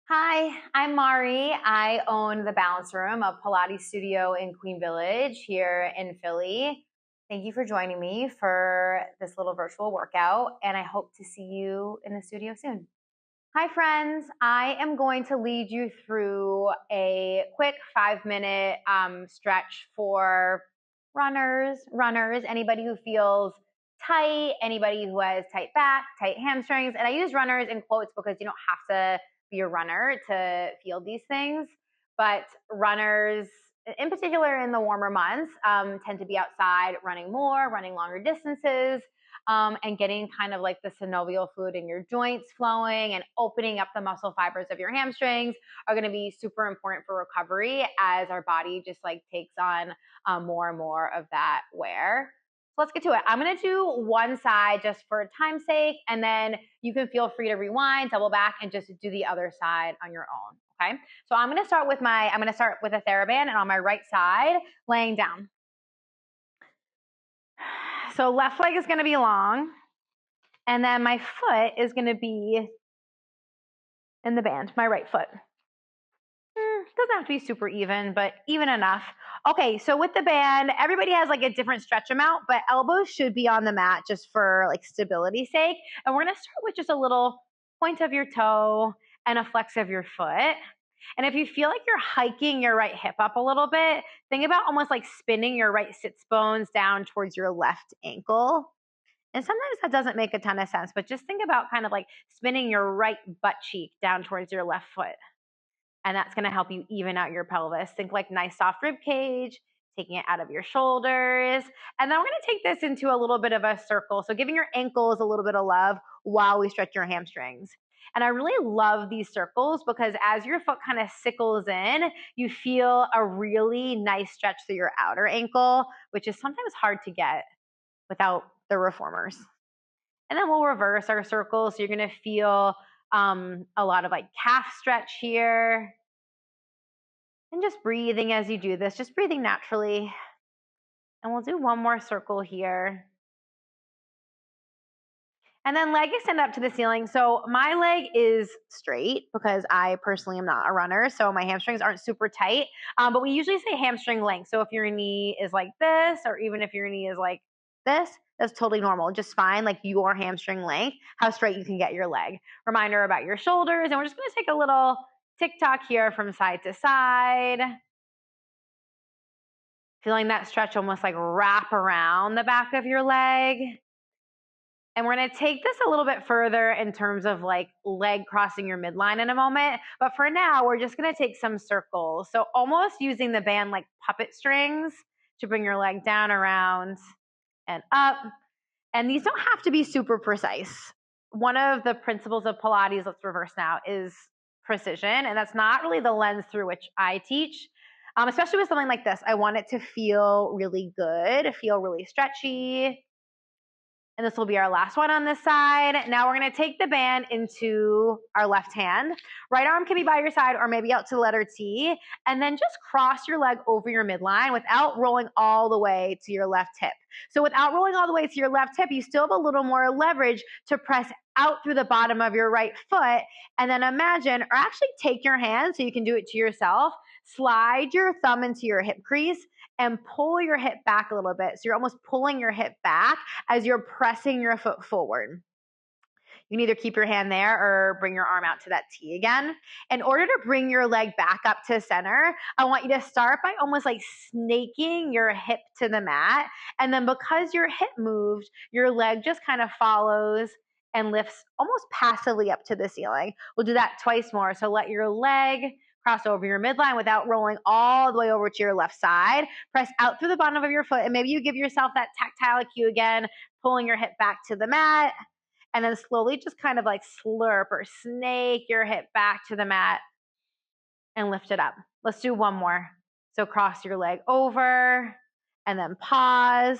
Hi, I'm Mari. I own the Balance Room, a Pilates studio in Queen Village here in Philly. Thank you for joining me for this little virtual workout, and I hope to see you in the studio soon. Hi, friends. I am going to lead you through a quick 5-minute stretch for runners, anybody who feels tight, anybody who has tight back, tight hamstrings. And I use runners in quotes because you don't have to be a runner to feel these things. But runners, in particular in the warmer months, tend to be outside running more, running longer distances, and getting kind of like the synovial fluid in your joints flowing and opening up the muscle fibers of your hamstrings are going to be super important for recovery as our body just like takes on more and more of that wear. So let's get to it. I'm going to do one side just for time's sake, and then you can feel free to rewind, double back, and just do the other side on your own. Okay. So I'm going to start with a TheraBand, and on my right side, laying down. So left leg is going to be long, and then my foot is going to be in the band, my right foot. Doesn't have to be super even, but even enough. Okay, so with the band, everybody has like a different stretch amount, but elbows should be on the mat just for like stability's sake. And we're going to start with just a little point of your toe and a flex of your foot. And if you feel like you're hiking your right hip up a little bit, think about almost like spinning your right sits bones down towards your left ankle. And sometimes that doesn't make a ton of sense, but just think about kind of like spinning your right butt cheek down towards your left foot. And that's going to help you even out your pelvis. Think like nice soft rib cage, taking it out of your shoulders. And then we're going to take this into a little bit of a circle. So giving your ankles a little bit of love while we stretch your hamstrings. And I really love these circles because as your foot kind of sickles in, you feel a really nice stretch through your outer ankle, which is sometimes hard to get without the reformers. And then we'll reverse our circle. So you're going to feel a lot of like calf stretch here. And just breathing as you do this, just breathing naturally. And we'll do one more circle here. And then leg extend up to the ceiling. So my leg is straight because I personally am not a runner. So my hamstrings aren't super tight. But we usually say hamstring length. So if your knee is like this, or even if your knee is like this, that's totally normal. Just fine, like your hamstring length, how straight you can get your leg. Reminder about your shoulders. And we're just going to take a little tick-tock here from side to side. Feeling that stretch almost like wrap around the back of your leg. And we're going to take this a little bit further in terms of like leg crossing your midline in a moment. But for now, we're just going to take some circles. So almost using the band like puppet strings to bring your leg down, around, and up. And these don't have to be super precise. One of the principles of Pilates, let's reverse now, is precision. And that's not really the lens through which I teach. Especially with something like this, I want it to feel really good, feel really stretchy. And this will be our last one on this side. Now we're going to take the band into our left hand. Right arm can be by your side or maybe out to the letter T. And then just cross your leg over your midline without rolling all the way to your left hip. So without rolling all the way to your left hip, you still have a little more leverage to press out through the bottom of your right foot. And then imagine, or actually take your hand so you can do it to yourself. Slide your thumb into your hip crease and pull your hip back a little bit. So you're almost pulling your hip back as you're pressing your foot forward. You can either keep your hand there or bring your arm out to that T again. In order to bring your leg back up to center, I want you to start by almost like snaking your hip to the mat. And then because your hip moved, your leg just kind of follows and lifts almost passively up to the ceiling. We'll do that twice more. So let your leg cross over your midline without rolling all the way over to your left side. Press out through the bottom of your foot, and maybe you give yourself that tactile cue again, pulling your hip back to the mat, and then slowly just kind of like slurp or snake your hip back to the mat and lift it up. Let's do one more. So cross your leg over and then pause.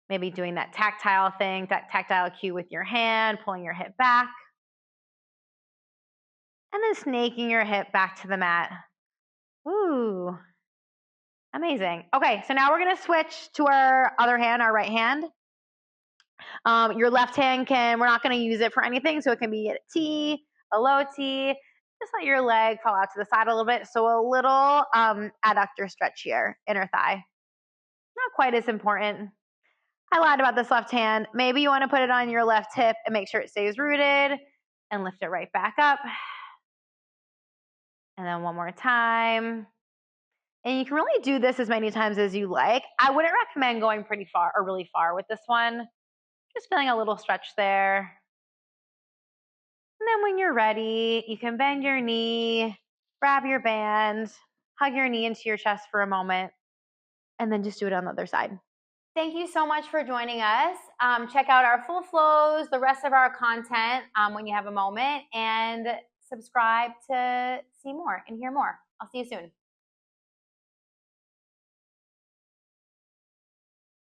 Maybe doing that tactile thing, that tactile cue with your hand, pulling your hip back. And then snaking your hip back to the mat. Ooh, amazing. Okay, so now we're going to switch to our other hand, our right hand. Your left hand we're not going to use it for anything, so it can be a T, a low T. Just let your leg fall out to the side a little bit. So a little adductor stretch here, inner thigh. Not quite as important. I lied about this left hand. Maybe you want to put it on your left hip and make sure it stays rooted and lift it right back up. And then one more time. And you can really do this as many times as you like. I wouldn't recommend going pretty far or really far with this one. Just feeling a little stretch there. And then when you're ready, you can bend your knee, grab your band, hug your knee into your chest for a moment, and then just do it on the other side. Thank you so much for joining us. Check out our full flows, the rest of our content when you have a moment, and subscribe to see more and hear more. I'll see you soon.